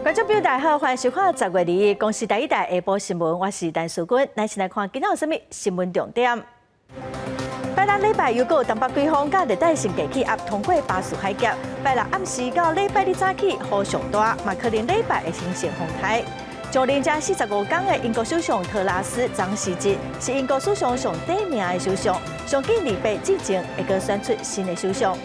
观众朋友大家好，欢迎收看10月2日公视第一台下晡新闻，我是陈淑君，来先来看今日有什么新闻重点。拜六礼拜又有东北季风甲热带性低气压通过巴士海峡，拜六暗时到礼拜日早起雨上大，嘛可能礼拜会形成风台。将连接45天的英国首相特拉斯张时节，是英国史上上短命的首相，上近2百之前会阁选出新的首相。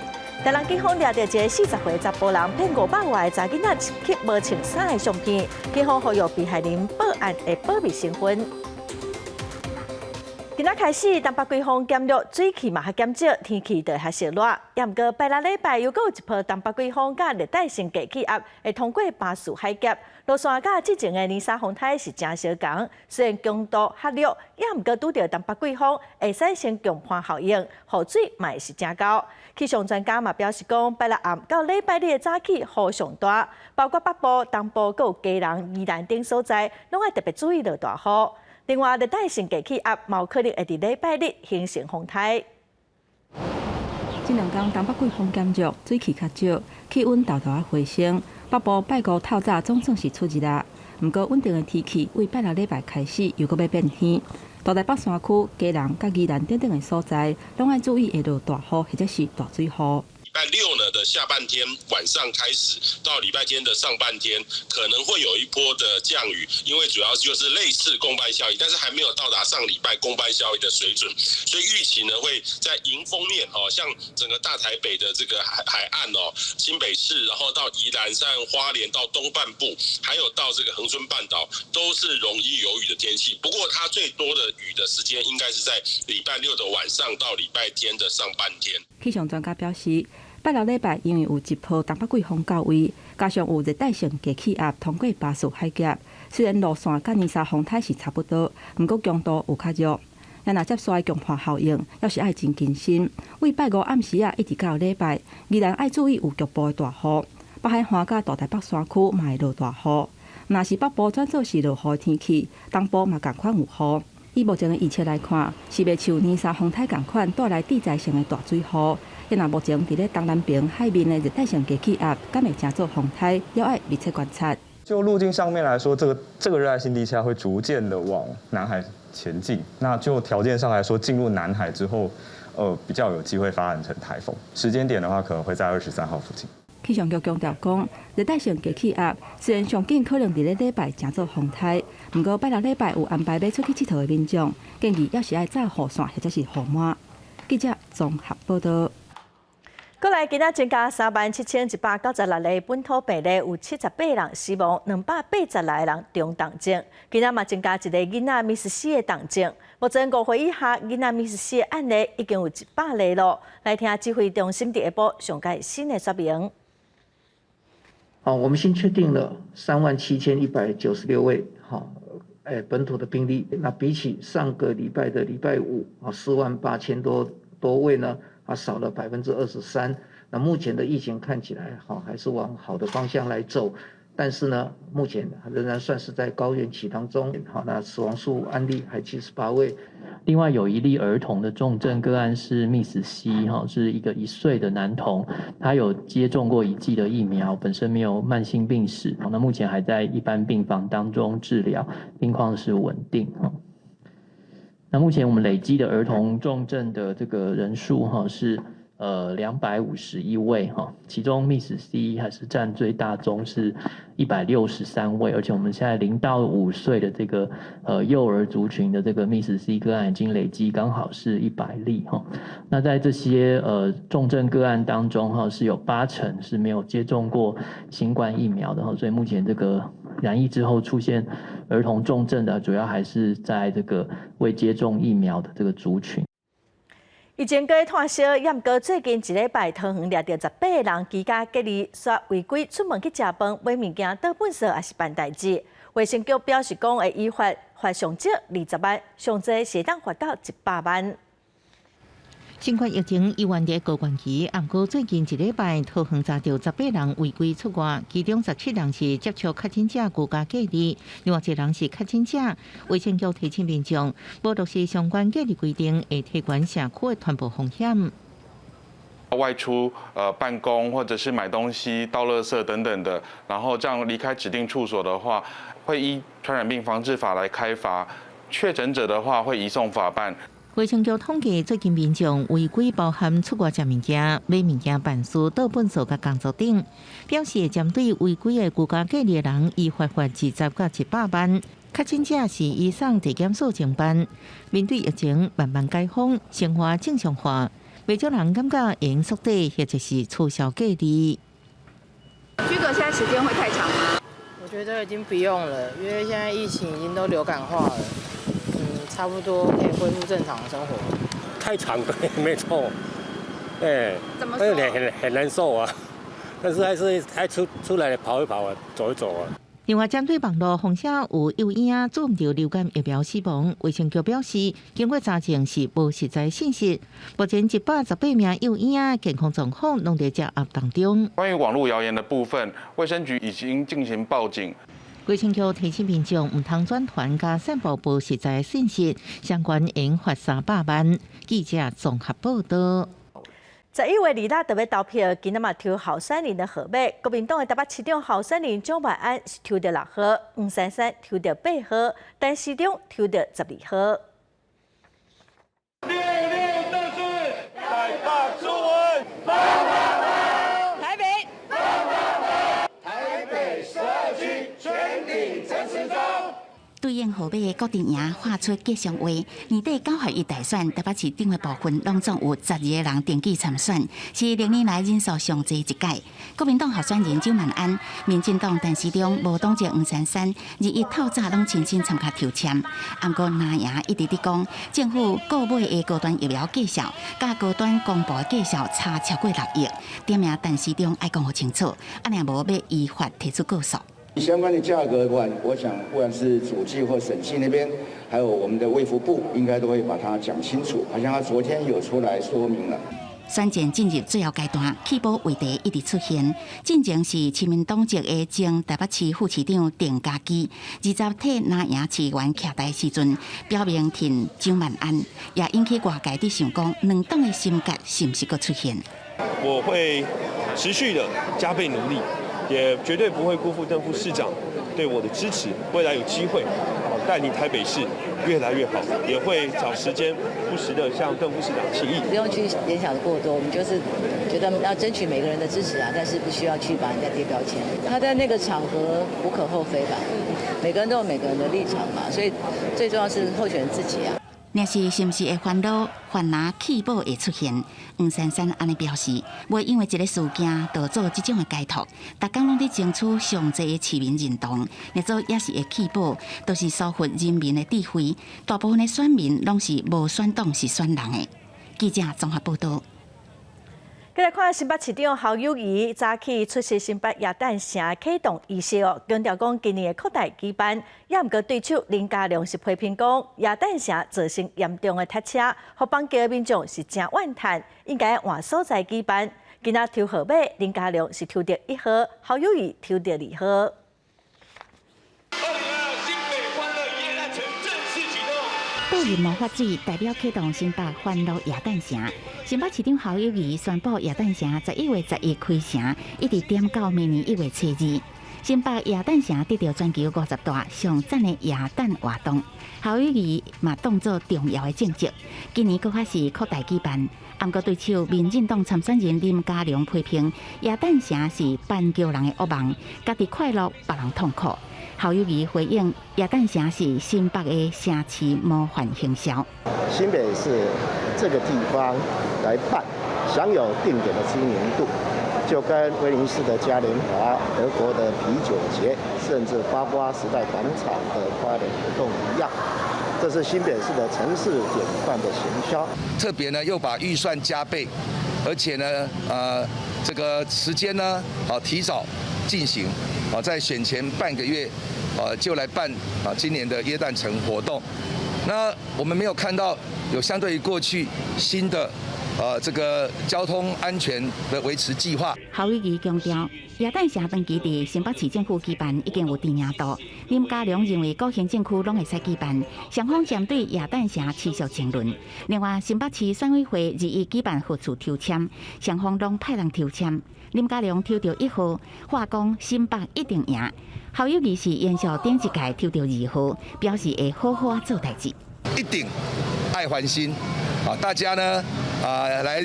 台南警方抓到一个40岁查甫人骗500外的查囡仔去无穿衫的相片，警方呼吁被害人报案的保密身份。今仔开始，东北季风减弱，水汽嘛较减少，天气就较热热。也毋过，拜六礼拜又有一波东北季风甲热带性低气压会通过巴士海峡，路线甲之前的泥沙风台是真相同。虽然强度较弱，也毋过拄到东北季风，会使先强化效应，雨水嘛会是真高。气象专家嘛表示讲，拜六暗到礼拜日的早起雨上大，包括北部、东部、佮有基隆、宜兰等所在，拢要特别注意落大雨。另外，热带性低气压嘛有可能会伫礼拜日形成风台。这2天东北季风减弱，水汽较少，气温豆豆啊回升。北部拜五透早总算是出日啦，不过稳定的天气为拜六礼拜开始又搁要变天。大台北山区、基隆、甲宜兰等等的所在，拢要注意会落大雨或者是大水雨。礼拜6呢的下半天晚上开始，到礼拜天的上半天，可能会有一波的降雨，因为主要就是类似公班效应，但是还没有到达上礼拜公班效应的水准，所以预期呢会在迎风面像整个大台北的这个海岸新北市，然后到宜兰山、花莲到东半部，还有到这个恒春半岛，都是容易有雨的天气。不过它最多的雨的时间应该是在礼拜6的晚上到礼拜天的上半天。气象专家表示，拜六礼拜因为有一波东北季风到位，加上有热带性低气压通过巴士海峡，虽然路线甲泥沙风台是差不多，不过强度有较弱。也若接续强化效应，要是爱真谨慎。为拜五暗时一直到礼拜，依然爱注意有局部的大雨，北海岸甲大台北山区嘛会落大雨。若是北部转做是落雨的天气，东部嘛同款有雨。以目前的预测来看，是袂像泥沙风台同款带来地灾性的大水雨。也若目前伫咧东南边海面的热带性低气压，敢会成做风台，要爱密切观察。就路径上面来说，这个热带性低气压会逐渐的往南海前进。那就条件上来说，进入南海之后，比较有机会发展成台风。时间点的话，可能会在23号附近。气象局强调讲，热带性低气压虽然上紧可能伫咧礼拜成做风台，不过拜六礼拜有安排要出去佚佗的民众，建议要是爱早雨伞或者是雨伞。记者综合报道。过来，今仔增加37196个本土病例，有78人死亡，280来人中重症。今仔嘛增加一个囡仔迷失死的重症。目前5岁以下囡仔迷失死的案例已经有100例了。来听指挥中心第下晡上届新的说明。我们先确定了37196位本土的病例，那比起上个礼拜的礼拜548000多位呢，少了23%。那目前的疫情看起来还是往好的方向来走，但是呢，目前仍然算是在高原期当中。那死亡数案例还78位。另外有一例儿童的重症个案是 Miss C， 是一个1岁的男童，他有接种过1剂的疫苗，本身没有慢性病史，那目前还在一般病房当中治疗，病况是稳定。那目前我们累积的儿童重症的这个人数是251位其中 Miss C 还是占最大宗，是163位，而且我们现在0到5岁的这个幼儿族群的这个 Miss C 个案已经累积刚好是100例那在这些重症个案当中是有80%是没有接种过新冠疫苗的所以目前这个染疫之后出现儿童重症的，主要还是在这个未接种疫苗的这个族群。以前过炭烧，也毋过最近1礼拜，桃园掠到18人居家隔离，说违规出门去食饭、买物件、倒粪扫也是办代志。卫生局表示讲会依法罚上少20万，上济是当罚到100万。新冠疫情依然在高原期，不过最近1礼拜，桃园查到18人违规出外，其中17人是接触确诊者居家隔离，另外1人是确诊者。卫生局提醒民众，无落实相关隔离规定，会提悬社区的传播风险。外出办公或者是买东西、倒垃圾等等的，然后这样离开指定处所的话，会依传染病防治法来开罚。确诊者的话会移送法办。卫生局统计，最近民众违规包含出外食物件、买物件办事、倒垃圾甲工作等，表示针对违规的居家隔离的人，依法罚20到100万。确诊者是移送地检署侦办。面对疫情慢慢解封，生活正常化，不少人感觉会用缩短或者是取消隔离。居隔现在时间会太长吗？我觉得已经不用了，因为现在疫情已经都流感化了。差不多可以恢复正常的生活。太长了，没错，怎么说？很难受啊，但是还出来跑一跑啊，走一走啊。另外，针对网络风声有幼婴注唔到流感疫苗死亡，卫生局表示，经过查证是无实在信息。目前118名幼婴健康状况拢在掌握当中。关于网络谣言的部分，卫生局已经进行报警。卫生局提醒民众唔通转传加散布不实在信息，相关应罚300万。记者综合报道。11月2日特别投票，今仔嘛抽候选人的号码。国民党的台北市长候选人蒋万安是抽到6号，黄珊珊抽到8号，陈时中抽到12号。66得顺，台北出文，台北，台北12区全体陈时中。对应号码的固定赢画出吉祥话。年底9合1大选，台北市长的部分拢总有12个人登记参选，是历年来人数上侪一届。国民党候选人蒋万安、民进党陈时中、无党籍黄珊珊，日一透早拢亲身参加抽签。不过拿赢一直伫讲，政府购买的高端疫苗计销，甲高端公布的计销差超过6亿。点名陈时中爱讲好清楚，安尼无要依法提出告诉。相关的价格我想不管是主计或审计那边，还有我们的卫福部，应该都会把它讲清楚。好像他昨天有出来说明了。选战进入最后阶段，弃保话题一直出现。进前是亲民党籍的前台北市副市长郑家基，20替拿赢市员徛台时阵，表明挺蒋万安，也引起外界伫想讲，两党的心结是不是佫出现？我会持续的加倍努力。也绝对不会辜负邓副市长对我的支持，未来有机会带领台北市越来越好，也会找时间不时的向邓副市长请益。不用去联想的过多，我们就是觉得要争取每个人的支持啊，但是不需要去把人家贴标签。他在那个场合无可厚非吧，每个人都有每个人的立场嘛，所以最重要是候选人自己啊。若是是不是会烦恼弃保会出现？黄珊珊安尼表示，袂因为一个事件导致这种的解脱，大家拢伫争取上济的市民认同，若做也是会弃保，都是疏忽人民的智慧。大部分的选民拢是无选党是选人的。记者综合报道。再来看新北市长侯友宜早起出席新北耶诞城启动仪式哦，强调讲今年的扩大举办，也毋过对手林佳龙是批评讲耶诞城造成严重的塞车，互邦街的民众是真怨叹，应该换所在举办。今仔抽号码，林佳龙是抽到1号，侯友宜抽到2号。倒入魔法水代表启动新北欢乐耶诞城。新北市长侯友宜宣布耶诞城11月11开城，一直点到明年1月7日。新北耶诞城得到全球50大上赞的耶诞活动，侯友宜嘛当作重要的政绩。今年搁较是扩大举办，不过对手民进党参选人林佳龙批评耶诞城是办叫人的恶梦，家己快乐，别人痛苦。侯友宜回应，耶诞城是新北的城市模范行销。新北市这个地方来办，享有定点的知名度，就跟威尼斯的嘉年华、德国的啤酒节，甚至八卦时代广场的花联活动一样。这是新北市的城市典范的行销。特别呢，又把预算加倍，而且呢，这个时间呢，提早进行，在选前半个月，就来办今年的耶诞城活动。那我们没有看到有相对于过去新的这个交通安全的维持计划。侯友宜强调，耶诞城长期伫新北市政府举办已经有知名度。林佳龙认为各行政区拢会使举办，双方针对耶诞城持续争论。另外，新北市选委会日益举办合署抽签，双方拢派人抽签。林佳龙抽到1号，话讲新北一定赢。侯友宜是延续顶一届抽到2号，表示会好好做代志。一定爱欢心啊！大家呢来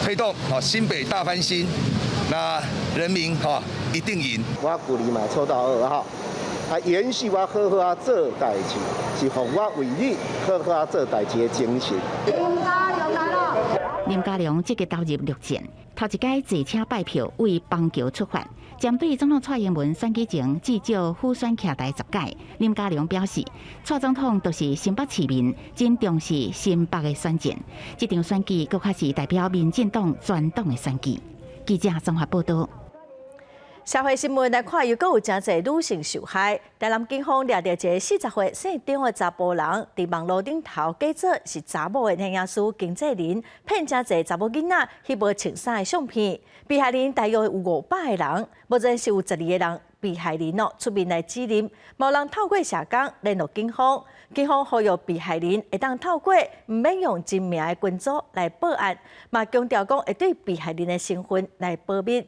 推动新北大翻新，那人民一定赢。我旧年嘛抽到2号，延续我好好做代志，是让我为你好好做代志的精神。林佳龙来了。林佳龙这个投入6战，头一届坐车拜票为邦桥出发。针对总统蔡英文选举前至少副选徛台10届，林佳龙表示，蔡总统都是新北市民，真重视新北的选战。这场选举更较是代表民进党全党的选举。记者综合报道。社会新闻来看，又有真侪女性受害。台南警方抓到一个40岁姓张的查甫人，伫网络顶头假做是查某的营养师经纪人，骗真侪查某囡仔翕无穿衫的相片。被害人大约有500个人，目前是有12个人被害人出面来指认，无人透过社工联络警方。警方呼吁被害人会当透过唔免用真名的群组来报案，嘛强调讲会对被害人的身份来保密。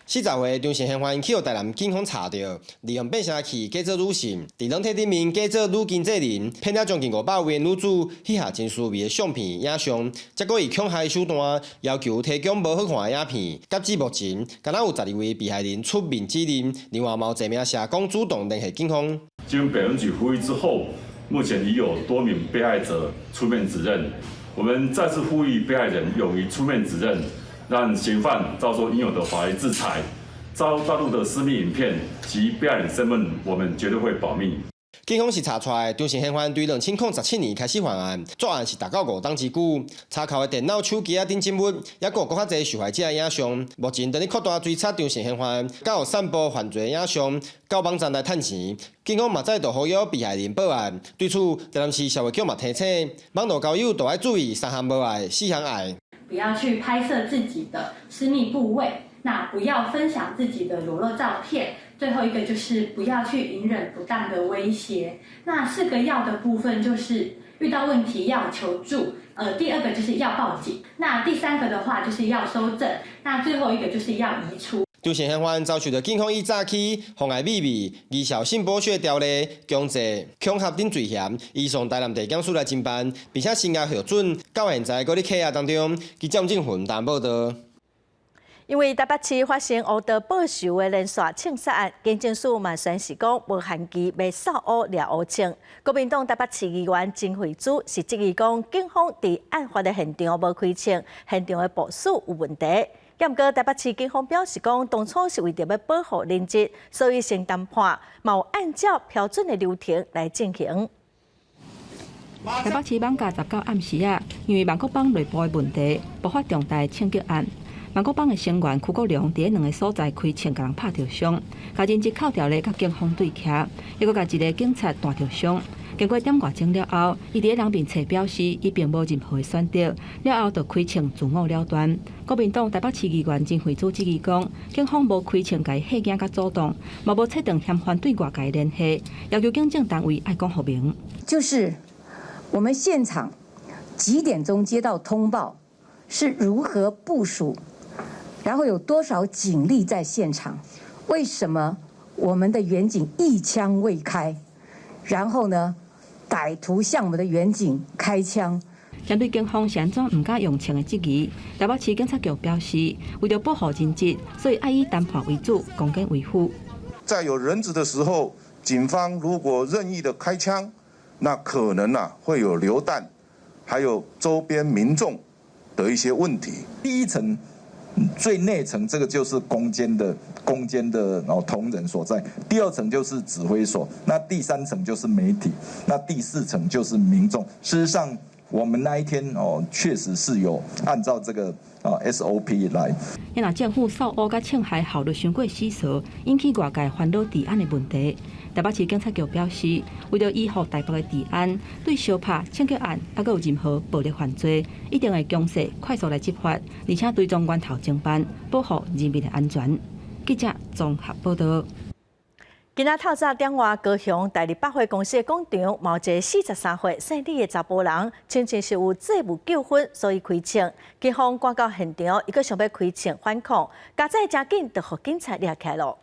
40岁张姓嫌犯去互台南警方查到，利用变声器假做女性，伫软体顶面假做女经纪人，骗了将近500位女子翕下真趣味的相片、影像，结果以恐吓手段要求提供无好看的影片。截至目前，敢若有12位被害人出面指认，另外有1名社工主动联系警方。经北分局呼吁之后，目前已有多名被害者出面指认。我们再次呼吁被害人勇于出面指认。让嫌犯遭受应有的法律制裁。遭大陆的私密影片及被害人身份，我们绝对会保密。警方是查出来，张姓嫌犯对2017年开始犯案，作案是达到5档之久。查扣的电脑、手机等证物，也有较侪受害者的影像。目前正咧扩大追查张姓嫌犯，甲有散布犯罪影像，到网站来趁钱。警方嘛再度呼吁被害人报案。对此，台南市社会局嘛提醒，网络交友都要注意3项无爱、4项爱。不要去拍摄自己的私密部位，那不要分享自己的裸露照片。最后一个就是不要去隐忍不当的威胁。那4个要的部分就是遇到问题要求助，第2个就是要报警，那第3个的话就是要收证，那最后一个就是要移出。张姓嫌犯遭受到警方以诈欺、妨碍秘密、贻笑性剥削条例、强制、恐吓等罪嫌，移送台南地检署来侦办，并且声押核准。到现在，搁伫扣押当中。记者郑云台报道。因为台北市发生乌道报仇的连续枪杀案，警政署嘛宣示讲无限期要扫乌掠乌枪。国民党台北市议员曾惠珠是质疑讲，警方伫案发的现场无开枪，现场的部署有问题。不过台北市警方表示讲，当初是为着要保护人质，所以先谈判，嘛有按照标准的流程来进行。台北市网甲19暗时因为万国帮内部的问题，爆发重大枪击案。万国帮的成员邱国良伫2个所在开枪，甲人拍着伤，甲人质扣掉咧，甲警方对徛，又搁甲一个警察弹着伤。经过点外钟了后，伊伫人面册表示，伊并无任何的选择，了后就开枪自我了断。国民党台北市议员曾惠珠质疑讲，警方无开枪甲伊吓惊甲阻挡，嘛无确定嫌犯对外界联系，要求警政单位爱讲互明。就是我们现场几点钟接到通报，是如何部署，然后有多少警力在现场？为什么我们的远警一枪未开？然后呢，歹徒向我们的远警开枪。针对警方是安怎唔敢用枪的质疑，台北市警察局表示，为了保护人质，所以爱以谈判为主，攻坚为辅。在有人质的时候，警方如果任意的开枪，那可能会有流弹，还有周边民众的一些问题。第一层最内层，这个就是攻坚的同仁所在；第2层就是指挥所；那第3层就是媒体；那第4层就是民众。事实上，我们那一天确实是有按照这个SOP 来。因若政府扫污甲侵害效率伤过死数，引起外界烦恼治安的问题。台北市警察局表示，为了依护台北的治安，对相拍、抢劫案还有任何暴力犯罪，一定会强势快速来执法，而且对中源头侦办，保护人民的安全。记者综合报道。今仔透早点外，高雄大立百货公司的广场，有一个43岁姓李的查甫人，亲像是有债务纠纷，所以开枪。警方赶到现场，伊阁想要开枪反抗，加载真紧，就互警察抓起来了。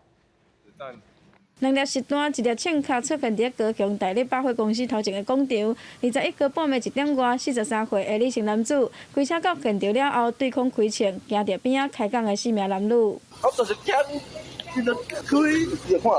两粒实弹，一粒枪卡出现伫高雄大立百货公司头前的广场。21号半暝1点外，43岁的李姓男子开车到现场了后，对空开枪，惊到边仔开讲的4名男女。我就是惊，伊就开，你看。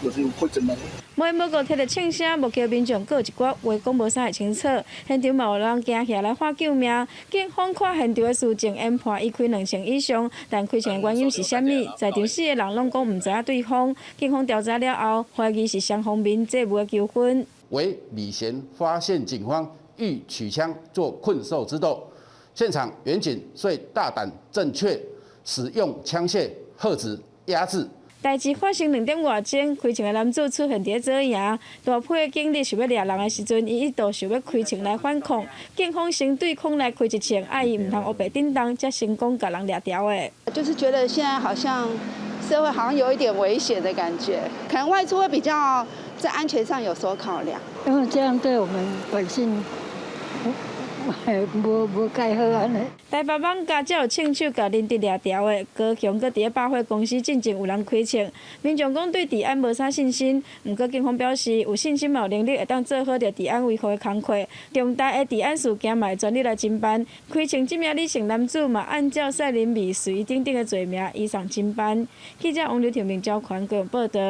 就是有开针啊！无缘无故听到枪声，无叫民众各一寡话讲无啥会清楚。现场嘛有人惊起来喊救命。警方看现场的事情，研判已开2枪以上，但开枪的原因是啥物？在场4个人拢讲唔知影对方。警方调查了后，怀疑是双方面债务的纠纷。为李贤发现警方欲取枪做困兽之斗，现场员警遂大胆正确使用枪械喝止压制。代志发生2点外钟，开枪的男子出现伫左营，大批的警力想要抓人的时阵，伊一度想要开枪来反抗，警方先对空来开一枪，爱伊唔通黑白叮当，才成功把人抓掉的。就是觉得现在好像社会好像有一点危险的感觉，可能外出会比较在安全上有所考量，因为这样对我们百姓。无介好安尼。台北网家才有亲手甲林迪抓条的，高雄搁伫百货公司进前有人开枪，民众讲对治安无啥信心，毋过警方表示有信心嘛有能力会当做好着治安维护的工作，重大的治安事件嘛会全力来侦办。开枪这名李姓男子嘛按照赛林美随等等的罪名移送侦办。记者王刘婷明交款高雄报道。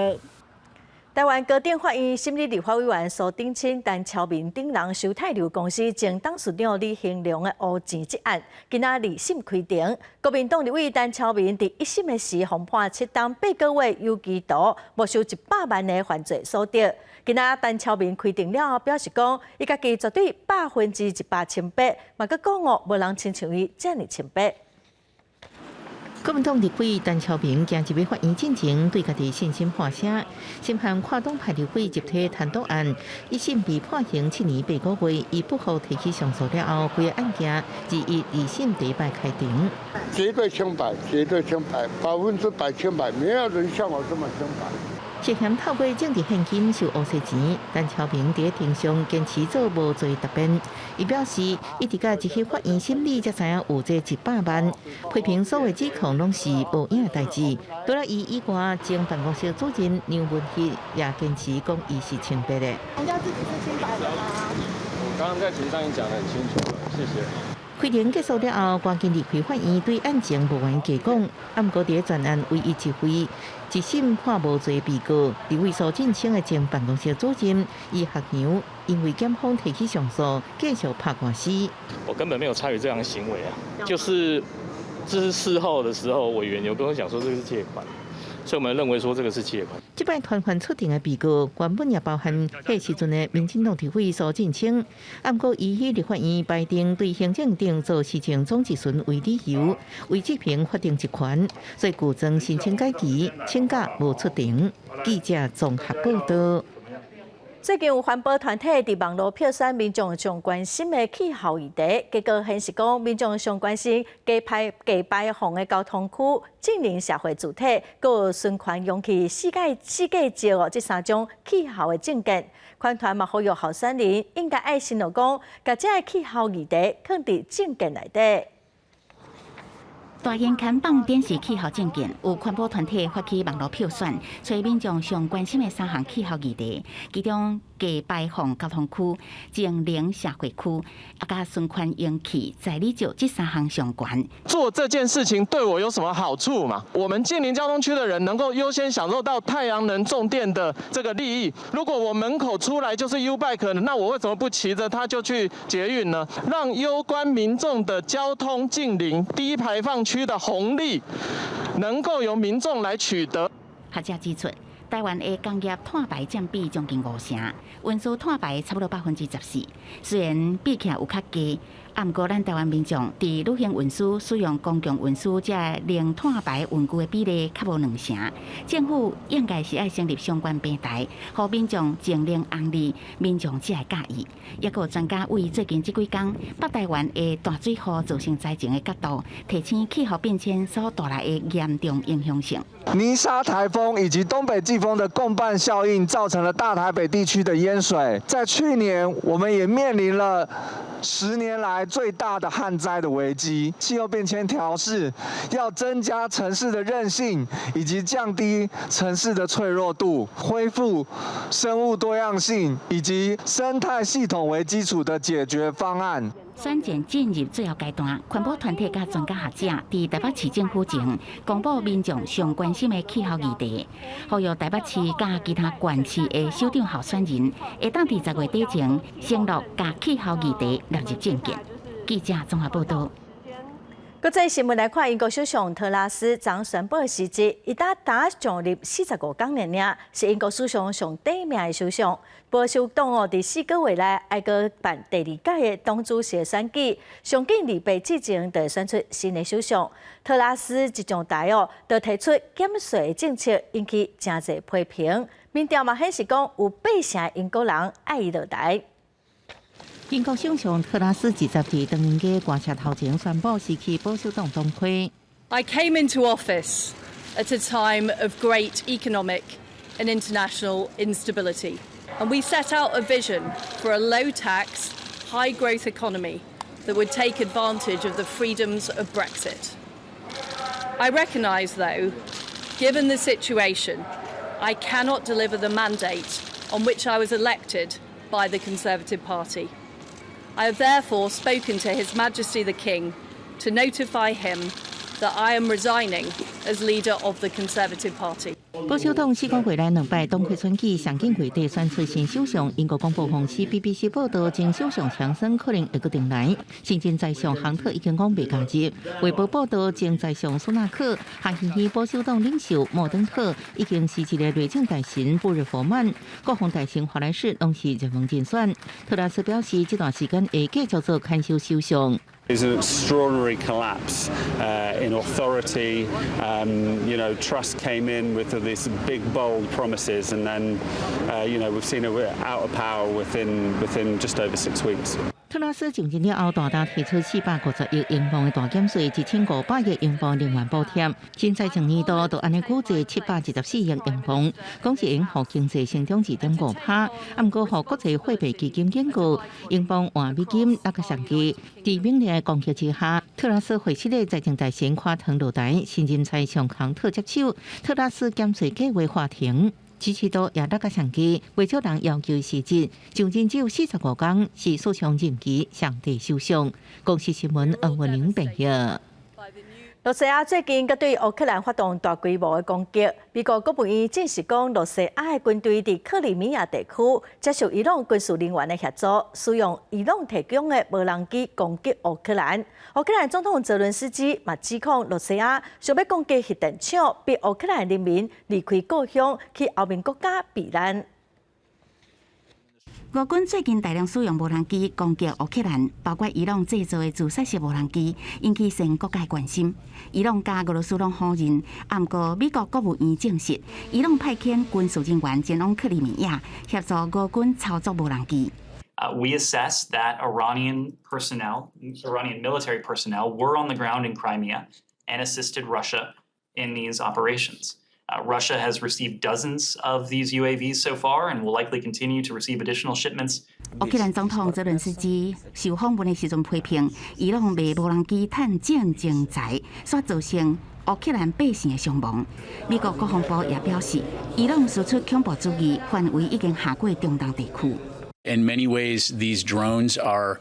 台湾高等法院审理立法委员苏定清、陈超明等人收泰流公司前董事长李兴良的乌钱一案，今仔2审开庭。国民党立委陈超明伫1审的时，被判7档8个月有期徒，没收100万的犯罪所得。今仔陈超明开庭了后，表示讲，伊家己绝对100%清白，嘛佮讲无人亲像伊遮尔清白。国民党立委陈超明今日要法院进前对家己信心破声，审判跨党派立委集体贪渎案，1审被判刑7年8个月，伊不服提起上诉了后，规个案件2审第一摆开庭。绝对清白，绝对清白，100%清白，没有人像我这么清白。涉嫌透过政治现金收乌色钱，陈超明伫庭上坚持做无罪答辩。伊表示，一直到入去法院审理，才知影有这100万。批评所有指控拢是无影的代志。除了伊以外，前办公室主任梁文熙也坚持讲伊是清白的。强调自己是清白的吗？我刚刚在庭上已经讲得很清楚了，谢谢。开庭结束了后，赶紧离开法院，对案情无缘加讲。暗过伫专案唯一一回，1审判无罪被告，立委苏进清的前办公室主任伊学娘，因为检方提起上诉，继续打官司。我根本没有参与这样的行为啊，就是这是事后的时候，委员有跟我讲说这个是借款。所以我们认为说这个是借款。这摆团团出庭的被告，原本也包含迄时阵的民进党立委苏进清，不过伊迄立法院排定对行政定做事情总质询为理由，为执行法定职权，所以故将申请改期，请假无出庭。记者综合报道。最近有环保团体伫网络票选民众上关心的气候议题，结果显示讲民众上关心加排放的交通区、近邻社会主体，佮循环用气、世界石这3种气候的政见。款团嘛呼吁候选人应该爱心落讲，把这个气候议题放伫政见内底。大型看板展示气候政见，有环保团体发起网络票选，找民众上关心的3项气候议题，其中加排放交通区、近邻社会区，甲循环用气、在理石这3项相关。做这件事情对我有什么好处嘛？我们近邻交通区的人能够优先享受到太阳能种电的这个利益。如果我门口出来就是 U-Bike， 那我为什么不骑着它就去捷运呢？让攸关民众的交通近邻低排放区的红利能够由民众来取得。学者指出，台湾的工业碳排占比将近50%，运输碳排差不多14%。虽然比起来有较低，不过咱台湾民众伫旅行运输使用公共运输这零碳排运具的比例较无2成。政府应该是要成立相关平台，让民众净零红利，民众才会介意。也有专家为最近这几天北台湾的大水河造成灾情的角度，提醒气候变迁所带来的严重影响性。泥沙台风以及东北季风的共伴效应，造成了大台北地区的淹水。在去年，我们也面临了10年来最大的旱灾的危机。气候变迁调适要增加城市的韧性，以及降低城市的脆弱度，恢复生物多样性以及生态系统为基础的解决方案。选战进入最后阶段，环保团体甲专家学者伫台北市政府前公布民众上关心的气候议题，呼吁台北市甲其他县市的首长候选人会当伫10月底前承诺甲气候议题纳入政见。记者综合报道。国际新闻来看，英国首相特拉斯将宣布辞职，伊打上任45天尔，是英国史上上短命的首相。保守党伫4个月内爱阁办第2届的党主席选举，上紧2倍之前就选出新的首相。特拉斯一上台就提出减税政策，引起真侪批评。民调嘛显示讲有8成英国人爱伊落台。英国首相特拉斯20日当年嘅观察头前宣布辞去保守党党魁。I came into office at a time of great economic and international instability, and we set out a vision for a low-tax, high-growth economy that would take advantage of the freedoms of Brexit. I recognise, though, given the situation, I cannot deliver the mandate on which I was elected by the Conservative Party. I have therefore spoken to His Majesty the King to notify him that I am resigning as leader of the Conservative Party. 保守党4个月来2摆党魁选举，上紧月底选出新首相。英国广播公司 BBC 报道，前首相强森可能会阁定来。新任在上杭特已经讲袂加入。卫报报道，前在上苏纳克、韩兴熙保守党领袖莫登特已经是一个内政大臣布日佛曼，各方大臣华莱士拢是热门竞选。特拉斯表示，这段时间会继续做看守首相。It's an extraordinary collapse in authority. Trust came in with these big, bold promises, and then, we've seen it out of power within just over 6 weeks. 特拉斯上任了后，大大提出450亿英镑的大减税，1500亿英镑能源补贴。新财政年度就安尼估值714亿英镑，讲是因互经济成长2.5%，不过互国际货币基金警告，英镑换美金那个上期，在明年的攻击之下，特拉斯会期的财政大臣垮腾落台，新任财相康特接手，特拉斯减税计划话停。支持度也那个上期，未少人要求辞职，上任只有45天，是首相任期上帝首相。公司新闻黄文玲报道。罗西亚最近佮对乌克兰发动大规模的攻击，美国国务院证实讲，罗西亚的军队伫克里米亚地区接受伊朗军事人员的协助，使用伊朗提供的无人机攻击乌克兰。乌克兰总统泽伦斯基嘛指控罗西亚想要攻击核电厂，逼乌克兰人民离开故乡，去欧盟国家避难。俄军最近大量使用无人机攻击乌克兰，包括伊朗制造的自杀式无人机，引起全国界关心。伊朗甲俄罗斯拢否认，不过美国国务院证实，伊朗派遣军事人员前往克里米亚，协助俄军操作无人机。We assess that Iranian military personnel were on the ground in Crimea and assisted Russia in these operations. Russia has received dozens of these UAVs so far and will likely continue to receive additional shipments. 乌克兰总统泽伦斯基受访问的时阵批评，伊朗卖无人机趁战争财，所造成乌克兰百姓的伤亡。美国国防部也表示，伊朗输出恐怖主义范围已经下过中东地区。In many ways, these drones are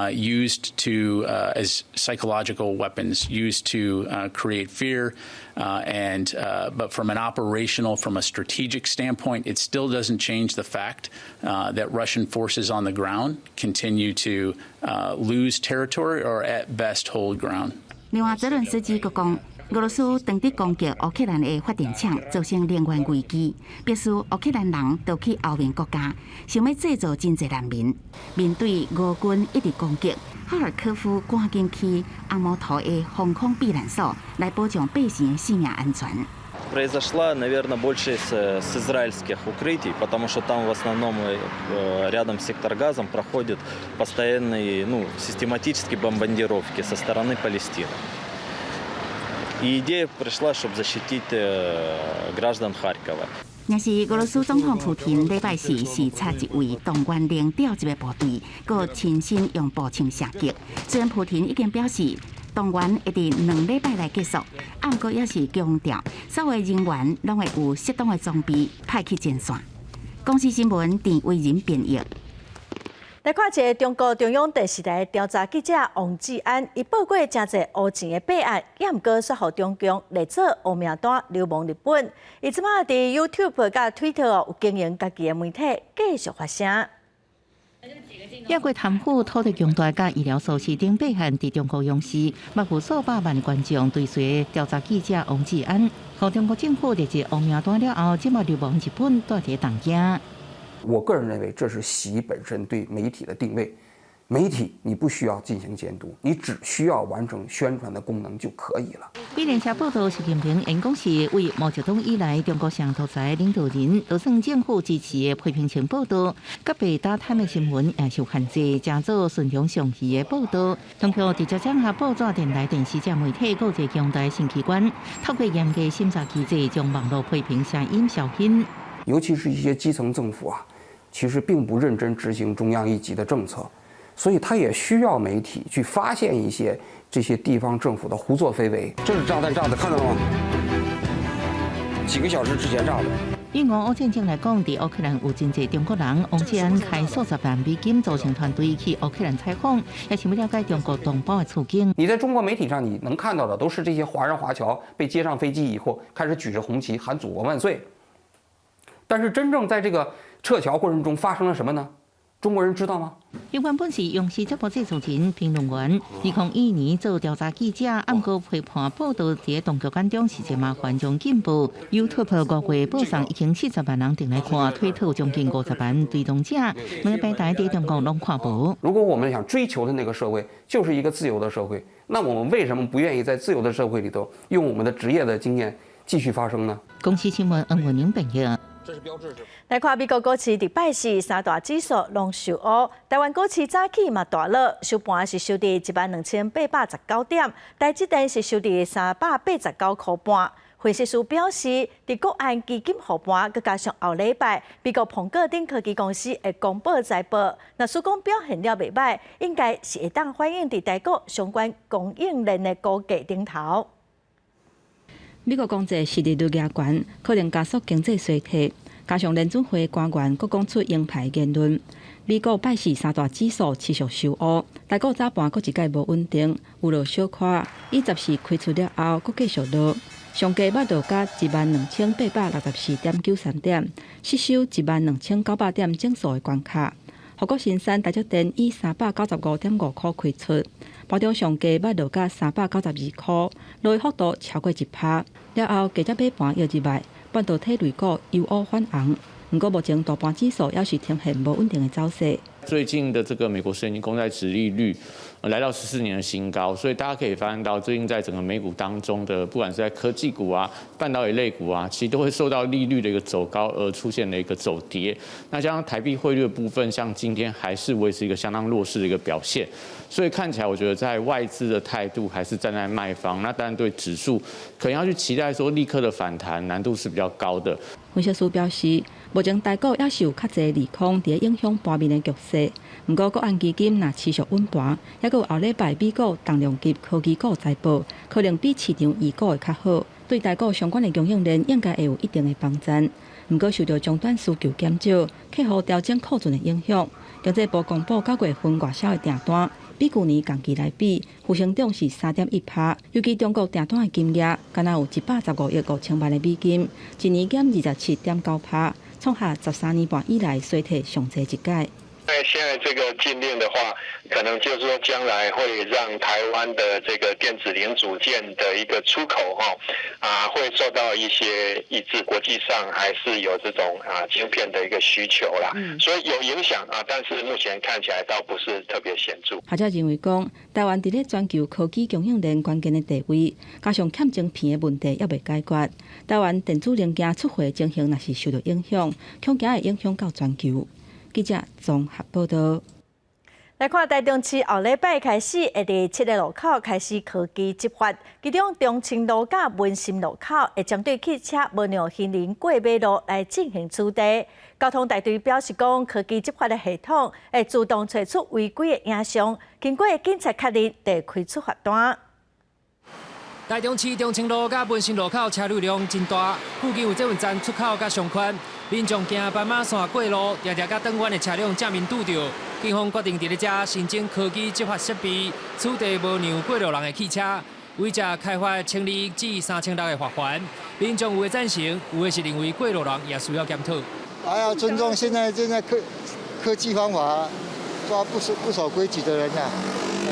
used to as psychological weapons, used to create fear. But from an operational, from a strategic standpoint, it still doesn't change the fact that Russian forces on the ground continue to lose territory or at best hold ground. 另外，泽伦斯基阁讲，俄罗斯当地攻击乌克兰的发电厂，造成能源危机，迫使乌克兰人逃去欧盟国家，想要制造真侪难民。面对俄军一直攻击，哈尔科夫赶紧去阿摩图的防空避难所，来保障百姓的性命安全。Произошла, наверное, больше с израильских укрытий, потому что там в основном рядом с сектор Газом проходят постоянные, систематические бомбардировки со стороны Палестины. И идея пришла, чтобы защитить граждан Харькова. 也是俄罗斯总统普京礼拜四视察一位动员零调集的部队，佮亲身用步枪射击。虽然普京已经表示动员会伫2礼拜内结束，不过也是强调所有人员拢会有适当的装备派去前线。公司新闻郑伟仁编译。来看一个中国中央电视台调查记者王志安，伊报过真侪乌钱的弊案，也毋过说互中共来做乌名单流亡日本。伊即马伫 YouTube 甲 Twitter 有经营家己的媒体，继续发声。也过贪腐、土地强大甲医疗措施等弊案伫中国涌市，目负数百万观众追随调查记者王志安，互中国政府列入乌名单了后，即马流亡日本带伫东京。我个人认为，这是习本身对媒体的定位。媒体你不需要进行监督，你只需要完成宣传的功能就可以了。美联社报道，习近平演讲时为毛泽东以来中国上独裁领导人，就算政府支持的批评性报道，甲被打探的新闻也受限制，加做顺从上戏的报道。通过直接掌握报纸、电台、电视等媒体各个强大新器官，透过严格审查机制，将网络批评声音消音。尤其是一些基层政府啊，其实并不认真执行中央一级的政策。所以他也需要媒体去发现一些这些地方政府的胡作非为。这是炸弹炸的，看到了吗？几个小时之前炸的。以俄乌战争来讲，伫乌克兰有真侪中国人，王志安开数十万美金组成团队去乌克兰采访，也想要了解中国同胞的处境。你在中国媒体上你能看到的都是这些华人华侨被接上飞机以后，开始举着红旗喊祖国万岁。但是真正在这个撤侨过程中发生了什么呢？中国人知道吗？伊原本是央视节目制作人、评论员，2012年做调查记者，暗过批判报道伫当局眼中是一麻烦中进步。YouTube 5月播送已经40万人订来看，推特将近50万追踪者，两个平台伫中国拢看无。如果我们想追求的那个社会就是一个自由的社会，那我们为什么不愿意在自由的社会里头用我们的职业的经验继续发声呢？公司新闻文宁朋友。这是标志是。来看美国股市礼拜四三大指数拢收乌，台湾股市早起嘛大落，收盘是收伫12819点，台积电是收伫389块半。分析师表示，伫国安基金护盘，佮加上后礼拜美国苹果等科技公司会公布财报，若曙光表现了袂歹，应该是会当反映伫台股相关供应链的股价顶头。美国经济实力愈加悬，可能加速经济衰退。加上联准会官员佫讲出鹰派言论，美国拜四三大指数持续收乌，台股早盘佫一概无稳定，有落小可。24开出了后，佫继续落，上加捌到甲12864.93点，失守12900点整数的关卡。富国新山台积电以395.5块开出，包中上加捌落甲392块，落的幅度超过1%。了后，加只尾盘又入来。半导体类股由乌反红，不过目前大盘指数也是呈现无稳定的走势。最近的这个美国10年公债殖利率来到14年的新高，所以大家可以发现到，最近在整个美股当中的，不管是在科技股啊、半导体类股啊，其实都会受到利率的一个走高而出现了一个走跌。那加上台币汇率的部分，像今天还是维持一个相当弱势的一个表现，所以看起来我觉得在外资的态度还是站在卖方。那当然对指数可能要去期待说立刻的反弹，难度是比较高的。分析师表示，目前台股也是有较侪利空伫影响盘面的局势。不过，国安基金若持续稳盘，还有后礼拜美股重量级科技股财报，可能比市场预估的较好，对台股相关的供应链应该会有一定的帮助。不过，受到终端需求减少、客户调整库存的影响，经济部公布9月份外销的订单，比去年同期来比，负成长是3.1%。尤其中国订单的金额，敢若有115亿5千万的美金，一年减27.9%，创下13年半以来衰退上济一届。在现在这个禁令的话，可能就是说将来会让台湾的这个电子零组件的一个出口会受到一些抑制，国际上还是有这种晶片的一个需求啦，所以有影响但是目前看起来倒不是特别显著。学者认为讲，台湾伫咧全球科技供应链关键的地位，加上欠晶片的问题还未解决，台湾电子零件出货情形若是受到影响，恐惊会影响到全球。记者综合报道。来看台中市后礼拜开始会伫7个路口开始科技执法，其中中清路甲文心路口会针对汽车无让行人过马路来进行处理。交通大队表示讲，科技执法的系统会自动找出违规的影像，经过警察确认，会开出罚单。台中市中清路甲文心路口车流量真大，附近有捷运站出口甲上宽，民众行斑马线过路，常常甲转弯的车辆正面拄着。警方决定伫咧遮新增科技执法设备，处理无让过路人的汽车，为这开发1200至3600的罚款。民众有的赞成，有的是认为过路人也需要检讨。还要尊重现在科技方法，抓不守规矩的人呐。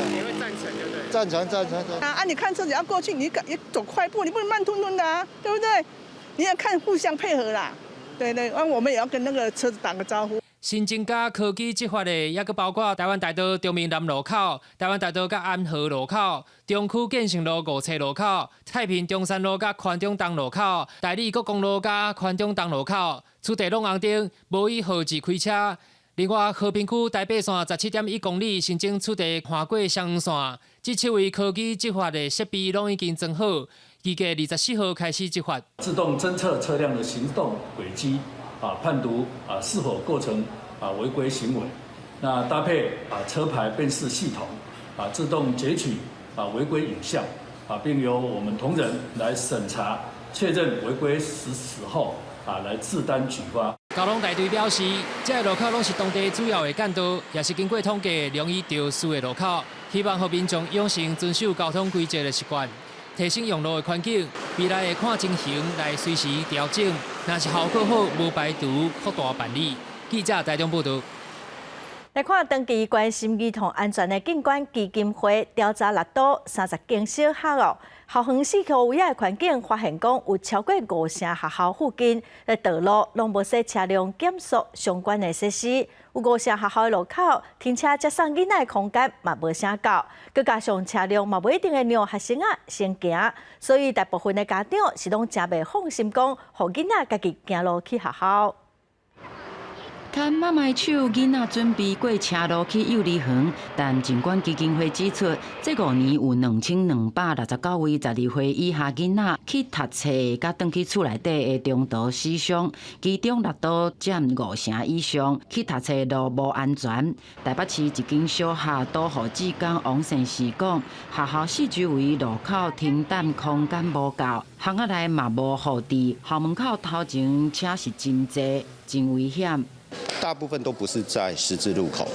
你会赞成对不对？赞成。你看车子要过去，你走快步，你不能慢吞吞的啊，对不对？你要看互相配合啦。对，我们也要跟那个车子打个招呼。新增加科技执法的，也佫包括台湾大道中明南路口、台湾大道甲安和路口、中区建成路5车路口、太平中山路甲宽中东路口、大理国公路甲宽中东路口，此地拢红灯，无以号志开车。另外，和平区台北线17.1公里新增此地跨过双黄线，这7位科技执法的设备拢已经装好，预计24号开始执法。自动侦测车辆的行动轨迹。判读是否构成违规行为，那搭配车牌辨识系统自动截取违规影像并由我们同仁来审查确认违规事实后来自担举发。交通大队表示，这个路口拢是当地主要的干道，也是经过统计容易丢失的路口，希望让民众养成遵守交通规则的习惯。提升用路的环境，未来会看情形来随时调整。若是效果好，无排除扩大办理。记者台中报道。来看长期关心儿童安全的警官基金会调查6都30间小学校园4区围的环境，发现讲有超过50成学校附近的道路拢无设车辆减速相关的设施。有50成学校的路口停车接送囡仔的空间嘛无啥够，佮加上车辆嘛无一定会让学生先行，所以大部分的家长是拢真袂放心讲，互囡仔家己行路去学校。牵妈妈的手，囡仔准备过车路去幼儿园，但尽管基金会指出，这5年有2269位12岁以下囡仔去读册，甲转去厝内底的中途死伤，其中6都占50成以上，去读册路无安全。台北市一间小学导护志工王善时讲，学校四周围路口停等空间无够，巷仔内嘛无护地，校门口头前车是真多，真危险。大部分都不是在十字路口，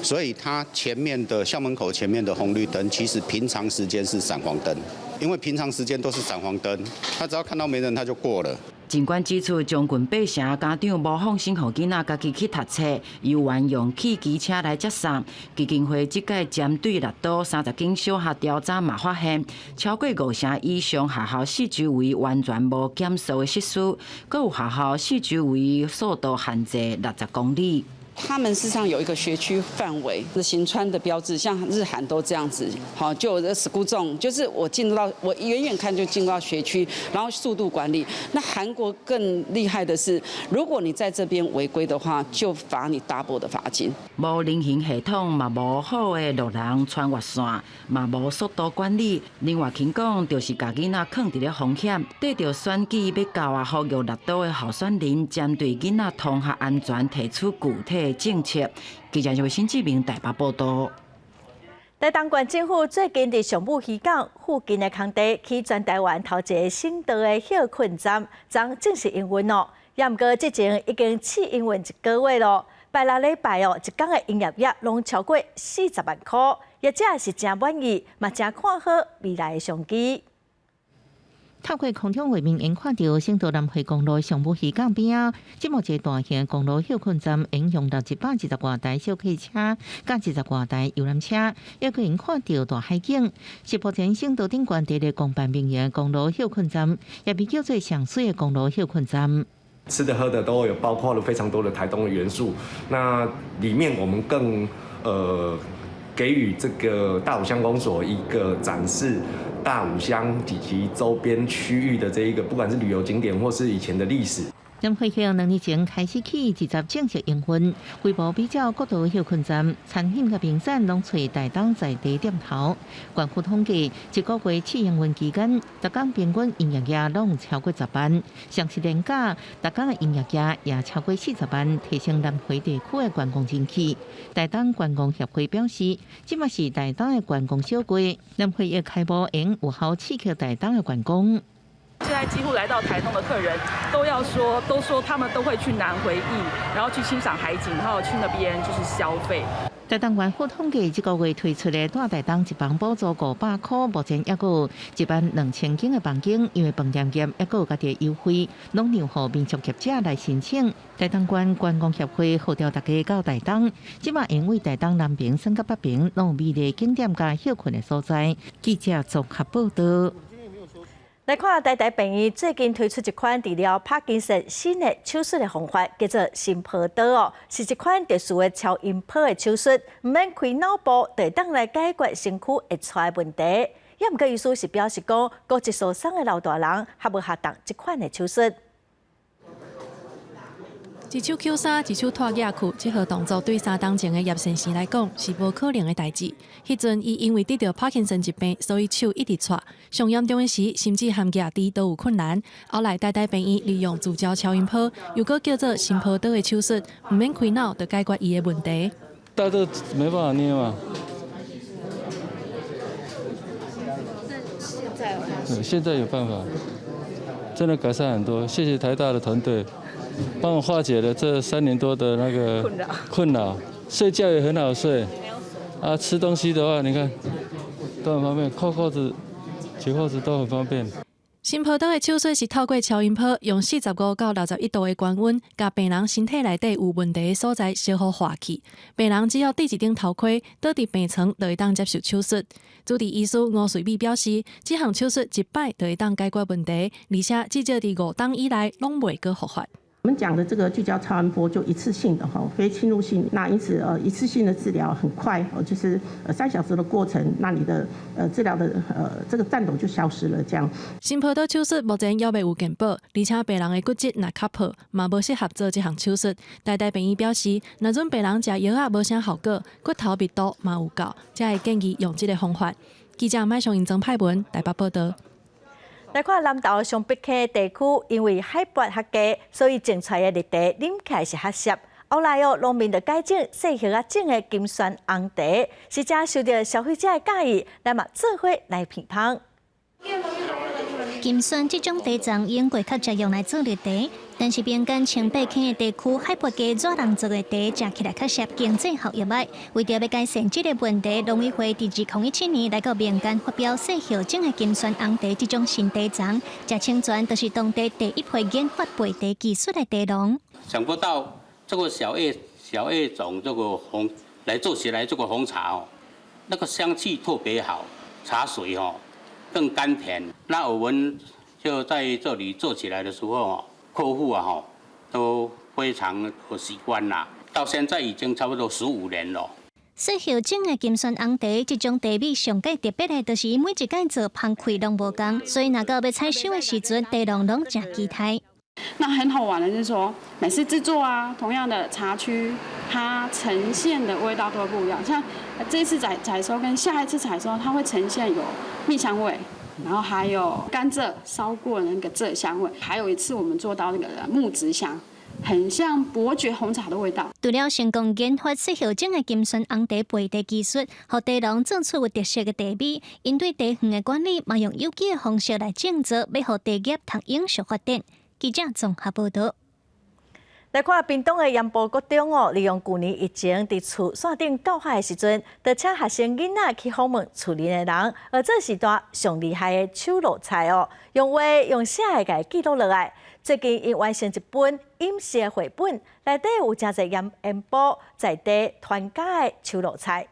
所以它前面的校门口前面的红绿灯，其实平常时间是闪黄灯，因为平常时间都是闪黄灯，他只要看到没人他就过了。尽管指出将近8成家长无放心，互囡仔家己去读册，又愿用汽机车来接送。基金会即届针对6都30间小学调查嘛，发现超过50成以上学校四周围完全无减速的设施，阁有学校四周围速度限制60公里。他们事实上有一个学区范围的行穿的标志，像日韩都这样子，好，就有的 school zone， 就是我远远看就进入到学区，然后速度管理。那韩国更厉害的是，如果你在这边违规的话，就罚你 double 的罚金。无人行系统，嘛无好的路人穿越线，嘛无速度管理。另外，听讲就是家囡仔藏伫咧风险，对着选举要到啊，呼吁6都的候选人针对囡仔同学安全提出具体政策。记者就新志明台北报道。台东县政府最近伫上武渔港附近的空地起全台湾头一个省道的休困站，将正式营运咯。也毋过，之前已经试营运1个月咯。拜6礼拜一天的营业额拢超过40万块，业者是真满意，嘛真看好未来的商机。透过空中画面影看到新竹南回公路上武溪港边啊，即目前大型公路休困站影响到120多台小客车、甲20多台游览车，也可以看到大海景。是目前新竹顶关地的公办民营公路休困站，也被叫做上水的公路休困站。吃的喝的都有包括了非常多的台东的元素。那里面我们更给予这个大武乡公所一个展示大武乡以及周边区域的这一个，不管是旅游景点或是以前的历史。南回乡2年前开始起直接正式营运，规模比较各道休困站，餐饮甲平产拢找台东在地点头。官府统计，一个月试营运期间，每天平均营业额拢超过10万，上市年假，每天的营业额也超过40万，提升南回地区的观光人气。台东观光协会表示，即嘛是台东的观光小季，南回的开幕营有效刺激台东的观光。现在几乎来到台东的客人都说他们都会去南回忆，然后去欣赏海景，然后去那边就是消费。台东县府统计，这个月推出的大台东一房补助500块，目前也有12000间的房间，因为饭店业也有家己的优惠，拢让予民俗业者来申请。台东县观光协会号召大家到台东，即马因为台东南边、省甲北边拢有美丽景点加休困的所在。记者综合报道。来看台病院最近推出一款治疗帕金森新的手术的方法，叫做心波刀哦，是一款特殊的超音波的手术，唔免开脑部，就会当来解决身躯会出的问题。也毋过医师是表示讲，骨质疏松的老大人还无下当这款的手术。一手扣衫，一手脱亚裤，这项动作对3当前的叶先生来讲是无可能的代志。迄阵伊因为得到帕金森疾病，所以手一直脱，上严重的时甚至含牙齿都有困难。后来台病院利用自焦超音波，又个叫做心波刀的手术，唔免开脑就解决伊的问题。大都没办法捏嘛。现在有办法，真的改善很多。谢谢台大的团队。帮我化解了这3年多的那个困扰，睡觉也很好睡，啊，吃东西的话，你看都很方便，扣扣子、解扣子都很方便。心波刀的手术是透过超音波，用45到61度的高温，甲病人身体内底有问题的所在小可化去。病人只要戴一顶头盔，倒伫病床，就会当接受手术。主治医师吴瑞美表示，这项手术一摆就会当解决问题，而且至少伫5档以内拢袂阁复发。我们讲的这个聚焦超音波就一次性的哈，非侵入性，那因此一次性的治疗很快，就是3小时的过程，那你的治疗的这个颤抖就消失了这样。心波刀手术目前还未有健保，而且病人的骨质若较破，嘛无适合做这项手术。台大病院表示，若准病人食药无啥效果，骨头密度嘛有够，才会建议用这个方法。记者麦上认真派文台北报道。来看南投上北溪地区，因为海拔较低，所以种出的绿茶啉起来是较涩。后来农民就改种细叶啊种的金萱红茶，实则受到消费者的介意，咱嘛做伙来评判。金萱这种茶种已经过较常用来做绿茶，但是边间清北溪的地区海拔低热人做的茶，食起来较涩，经济效益歹。为着要改善这个问题，农委会伫2017年来到边间发表细叶种的金萱红茶这种新茶种，这清泉就是当地第一批研发焙茶技术的茶农。想不到这个小叶种这个来做起来这个红茶哦，那个香气特别好，茶水哦。更甘甜。那我们就在这里做起来的时候，客户啊都非常有习惯啦。到现在已经差不多15年了。细叶种的金萱红茶，这种茶味上界特别的，就是每一届做烘焙拢无同，所以若到要采收的时阵，茶农拢真期待。那很好玩的是说，每次制作啊，同样的茶区，它呈现的味道都会不一样。像这一次采收跟下一次采收，它会呈现有蜜香味，然后还有甘蔗烧过的那个蔗香味，还有一次我们做到那个木质香，很像伯爵红茶的味道。除了成功研发细叶种的金萱红茶焙茶技术，让茶农做出有特色的茶味。因对茶园的管理，嘛用有机的方式来种植，要让茶叶通永续发展。记者综合报道。来看屏东的盐埔国中哦，利用去年疫情伫厝线顶教学的时阵，就请学生囡仔去访问厝里的人，而这是段上厉害的手路菜哦，用话用写的给记录落来。最近因完成一本饮食的绘本，内底有真侪盐埔在地传家的手路菜。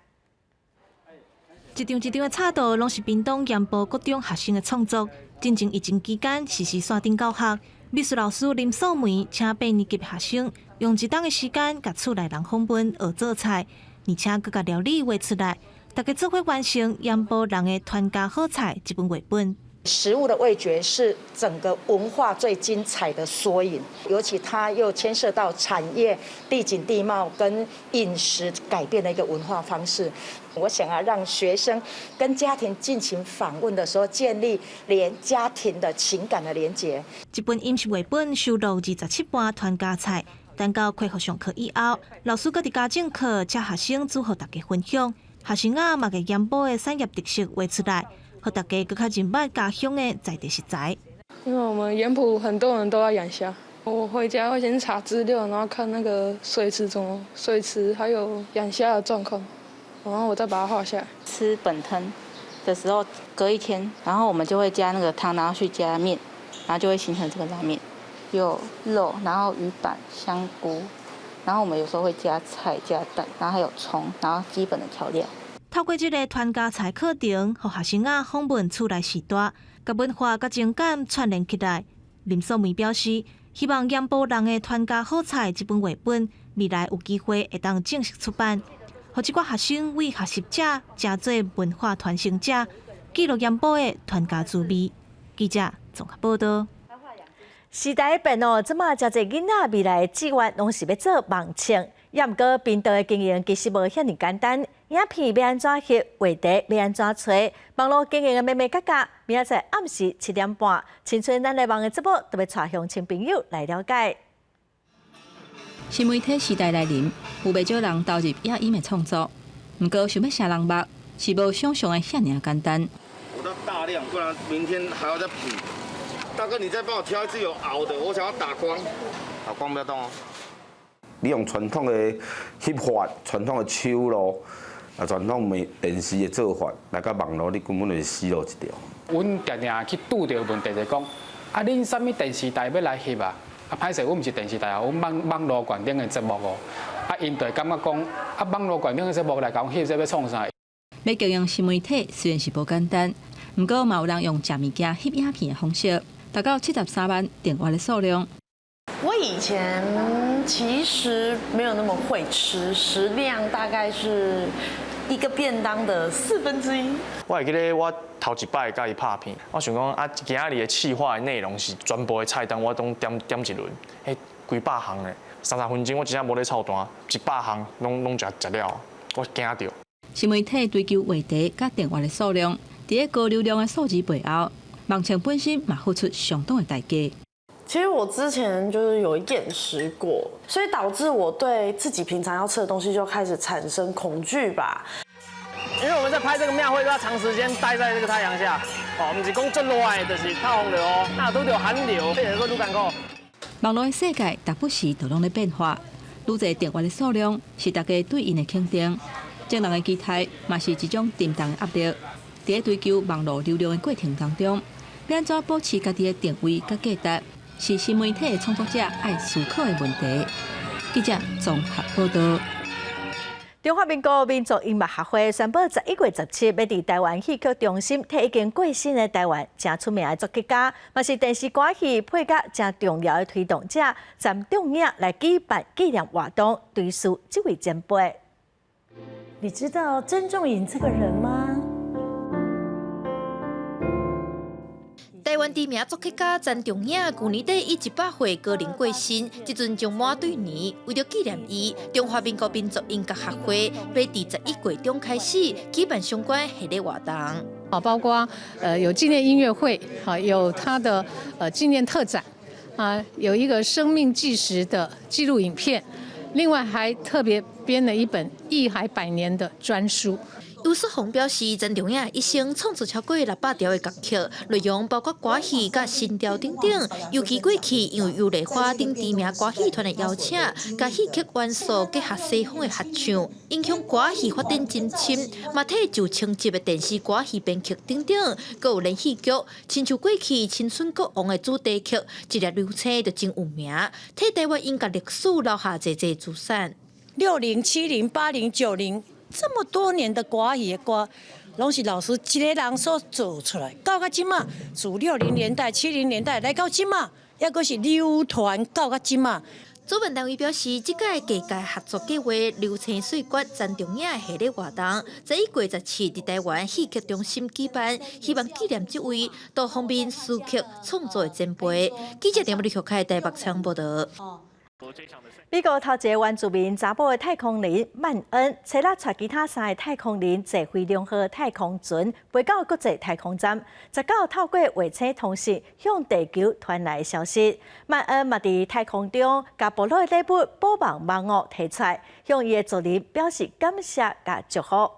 一张一张的插图，拢是屏东盐埔国中学生的创作。进前疫情期间，时时线顶教学。美术老师林素梅请8年级学生用1天的时间，甲厝内人访问学做菜，而且佮甲料理画出来，大家做伙完成盐埔人的传家好菜这本绘本。食物的味觉是整个文化最精彩的缩影，尤其它又牵涉到产业、地景地貌跟饮食改变的一个文化方式。我想要让学生跟家庭进行访问的时候，建立连家庭的情感的连结。这本饮食绘本收录27盘传家菜，等到开学上课以后，老师佮伫家政课请学生组互大家分享，学生啊嘛个盐埔的产业特色画出来。和大家更较认捌家乡的在地食材。因为我们盐埔很多人都要养虾，我回家会先查资料，然后看那个水池还有养虾的状况，然后我再把它画下来。吃本汤的时候，隔一天，然后我们就会加那个汤，然后去加面，然后就会形成这个拉面，有肉，然后鱼板、香菇，然后我们有时候会加菜、加蛋，然后还有葱，然后基本的调料。透过这个传家菜课程，和学生啊访问厝内时代，甲文化甲情感串联起来。林素梅表示，希望盐埔人的传家好菜这本绘本，未来有机会会当正式出版，和这寡学生为学习者加做文化传承者，记录盐埔的传家滋味。记者综合报道。时代变哦，即马真侪囡仔未来的志愿拢是要做网青，也毋过屏东的经营其实无遐尼简单。影片要安怎翕，话题要安怎找，网络经营的妹妹角角，明仔载暗时7点半，青春咱来网的节目，特别带乡亲朋友来了解。新媒体时代来临，有袂少人投入影音的创作，毋过想要写人目，是无想象的遐尔简单。我要大量，不然明天还要再补。大哥，你再帮我挑一支有熬的，我想要打光，打光不要动哦。你用传统的翕法、传统的手路、传统电视的做法，来到网络，你根本就是死路一条。阮常常去拄到问题，就讲啊，恁什么电视台要来翕啊？啊，歹势，我毋是电视台啊，我网络观点的节目哦。啊，因就感觉讲啊，网络观点的节目来讲翕，这要创啥？要经营新媒体虽然是无简单，毋过嘛有人用食物件翕影片的方式，达到73万订阅的数量。我以前其实没有那么会吃，食量大概是一个便当的1/4。我会记得我头一摆甲伊拍片，我想讲啊，今仔日的企划的内容是全部的菜单，我拢点一轮，迄几百项的，30分钟我真正无咧操蛋，100项拢食了，我惊到。新媒体追求话题甲订阅的数量，伫个高流量的数字背后，网青本身嘛付出相当的代价。其实我之前就是有厌食过，所以导致我对自己平常要吃的东西就开始产生恐惧吧。因为我们在拍这个庙会都要长时间待在这个太阳下，哦，不是讲最热的，就是透风流哦，那都有寒流，这个愈艰苦。网络的世界，时不时都拢在变化，愈侪订阅的数量是大家对因的肯定，正人的期待嘛是一种沉重的压力。在追求网络流量的过程当中，要安怎保持家己的定位甲价值？是新媒体的创作者爱思考的问题。记者综合报道。中华民国民族音乐学会宣布，11月17日要伫台湾戏曲中心替已经过身的台湾真出名的作曲家，嘛是电视歌戏配角真重要的推动者，站重影来举办纪念活动，追思这位前辈。你知道曾仲颖这个人吗？台湾知名作曲家詹仲颖去年底以100岁高龄过身，即阵将满对年。为了纪念伊，中华民国民族音乐学会要伫11月中开始举办相关系列活动。包括有纪念音乐会，有他的纪念特展，有一个生命纪实的纪录影片，另外还特别编了一本艺海100年的专书。尤淑红表示，曾中雅一生创作超过600条的歌曲，内容包括歌戏、甲新调等等。尤其过去因为尤丽花等知名歌戏团的邀请，甲戏剧元素结合西方的合唱，影响歌戏发展真深。嘛，替就称级的电视歌戏编剧等等，阁有连续剧，亲像过去《青春国王》的主题曲，一粒流星就真有名，替台湾音乐历史留下济济资产。60、70、80、90，这么多年的歌戏的歌，拢是老师一个人所做出来。到即马，自60年代、70年代来到即马，抑阁是流传到即马。主办单位表示，这届各界合作计划流星岁月曾中雅系列活动，11月17日在台湾戏剧中心举办，希望纪念这位多方面词曲创作的前辈。记者电报李学凯台北采访报道。美国头一个原住民查甫的太空人曼恩，找了带其他3个太空人坐飞龙号太空船飞到国际太空站，19透过卫星通讯向地球传来消息。曼恩嘛伫太空中，甲部落的礼物保望万物提出来，向伊的族人表示感谢甲祝福。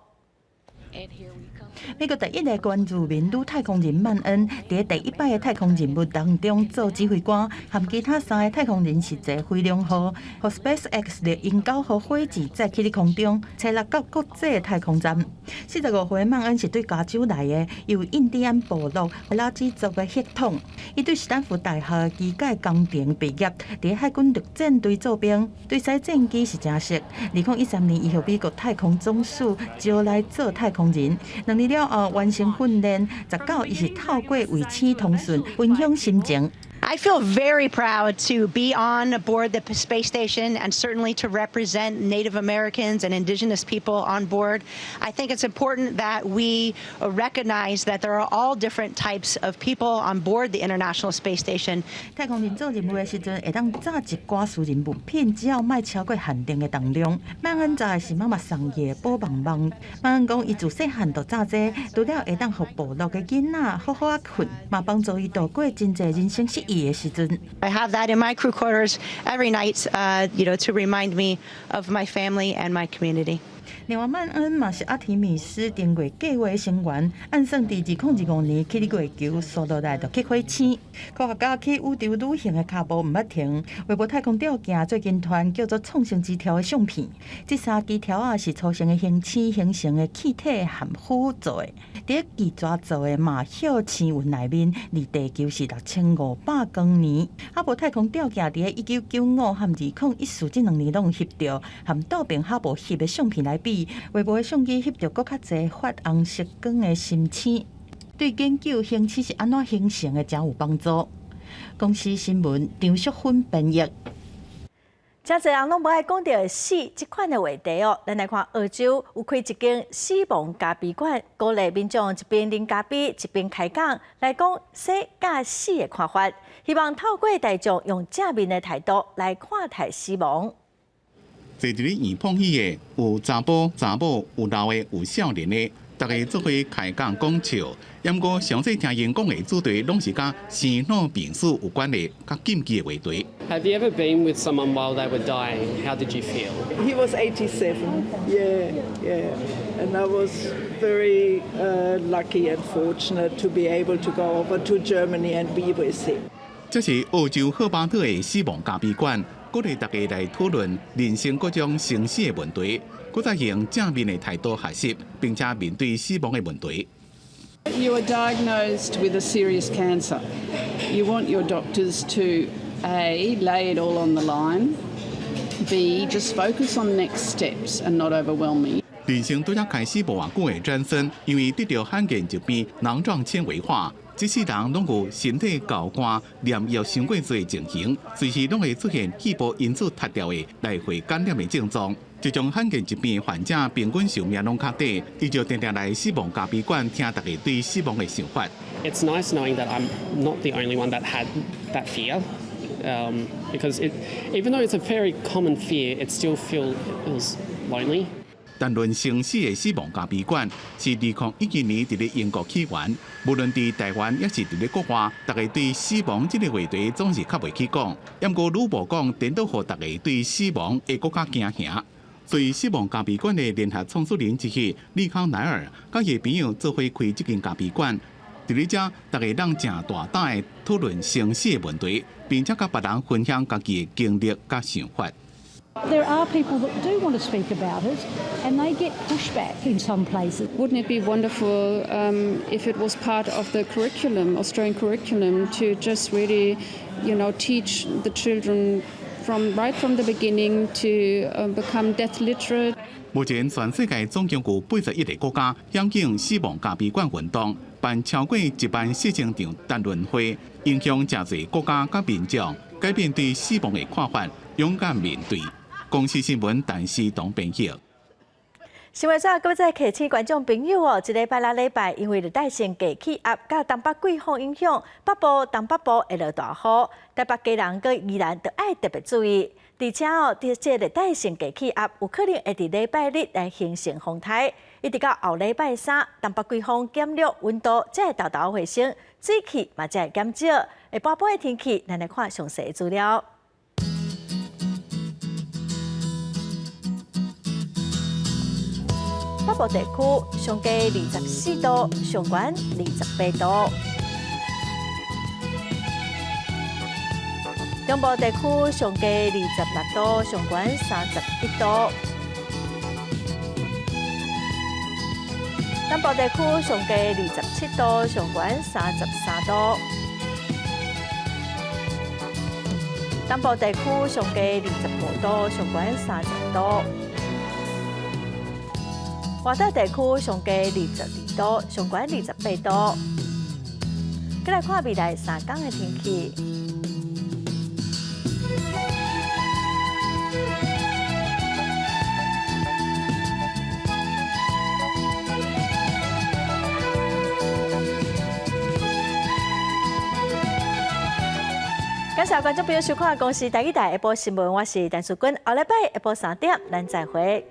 美国第一个原住民女太空人曼恩，伫第100个太空任务当中做指挥官，和其他3个太空人是坐飞龙号，和 SpaceX 的因9号火箭载起伫空中，载落到国际太空站。45岁曼恩是对加州来的，由印第安部落拉吉族的血统。伊对斯坦福大学机械工程毕业，伫海军陆战队做兵，对使战机是真熟。2013年，伊被美国太空总署招来做太空人。2年了后完成训练，19伊是透过卫星通讯分享心情。I feel very proud to be on board the space station and certainly to represent Native Americans and Indigenous people on board. I think it's important that we recognize that there are all different types of people on board the International Space Station. 太空人做任务的时阵，会当载一寡私人物品，只要莫超过限定的重量。曼恩载的是妈妈送伊的宝棒棒。曼恩讲，伊自细汉就载这，除了会当互部落的囡仔好好困，嘛帮助伊度过真侪人生失意。I have that in my crew quarters every night, to remind me of my family and my community. 另外，曼恩嘛是阿提米斯登月计划成员，按算伫2025年去月球坐落来就去火星。科学家去宇宙旅行的脚步唔捌停，微波太空吊件最近团叫做创星之条的相片。这3支条啊是粗型的星星形成的气体含糊做的，伫巨蛇座的马歇星云内面，离地球是6500光年。哈勃太空吊件伫1995和2014这2年拢翕到，和倒边哈勃翕的相片来比。微博的相机翕到更较侪发红色光的星星，对研究星星是安怎形成的真有帮助。公司新闻张淑芬编译。真侪人拢无爱讲到死这款的话题哦。咱来看澳洲有开一间死亡咖啡馆，鼓励民众一边啉咖啡一边开讲，来讲生甲死的看法，希望透过大众用正面的态度来看待死亡。坐伫咧圆碰戏的有查甫、查某，有老的，有少年的，大家做伙开讲讲笑。不过，详细听因讲的主题，拢是甲生老病死有关的、较禁忌的话题。Have you ever been with someone while they were dying? How did you feel? He was 87. Yeah. And I was very lucky and fortunate to be able to go over to Germany and be with him. 这是澳洲赫巴特的死亡咖啡馆。鼓励大家来讨论人生各种生死的问题，搁再用正面的态度学习，并且面对死亡的问题。You are diagnosed with a serious cancer. You want your doctors to A, lay it all on the line, B, just focus on next steps and not overwhelm me. 人生拄则开始无偌久的转身，因为得到罕见疾病囊状纤维化。这世人拢有身体高寒、黏液伤过多的情形，随时拢会出现细胞因子塌掉的来回感染的症状。这种罕见疾病患者平均寿命拢较短，伊就定定来死亡咖啡馆听大家对死亡的想法。It's nice knowing that I'm not the only one that had that fear, because even though it's a very common fear, it still feels lonely. 谈论生死的死亡咖啡馆是2012年伫咧英国起源，无论伫台湾也是伫咧国外，大家对死亡这个话题总是较袂去讲。不过，女部讲颠倒互大家对死亡会更加惊吓。所以希望咖啡馆的联合创始人之一利康奈尔，甲伊朋友做伙开这间咖啡馆。伫咧遮，大家让正大胆的讨论生死的问题，并且甲别人分享家己的经历甲想法。 There are people that do want to speak about it, and they get pushback in some places. Wouldn't it be wonderful if it was part of the curriculum, Australian curriculum, to just really, teach the children right from the beginning to become death literate? 目前，全世界总共有81个国家响应死亡咖啡馆运动，办超过1万4000场谈论会，影响真侪国家甲民众改变对死亡的看法，勇敢面对。 公司新闻，但是当朋友。新闻早，各位在客请观众朋友哦，一礼拜6礼拜，因为热带性低气压甲东北季风影响，北部、东北部会落大雨，台北家人佮宜兰都爱特别注意。而且哦，这热带性低气压有可能会伫礼拜日来形成风台，一直到后礼拜3，东北季风减弱，温度才会豆回升，水汽嘛才会减少。下半晡的天气，咱来看详细的资料。 北部地区上低24度，上悬28度；中部地区上低26度，上悬31度；南部地区上低27度，上悬33度；东部地区上低25度，上悬30度。 华北地区上低22度，上悬28度。再来看未来3天的天气。感谢观众朋友收看《公视台语台下晡新闻》，我是陈淑君。后礼拜下晡3点，咱再会。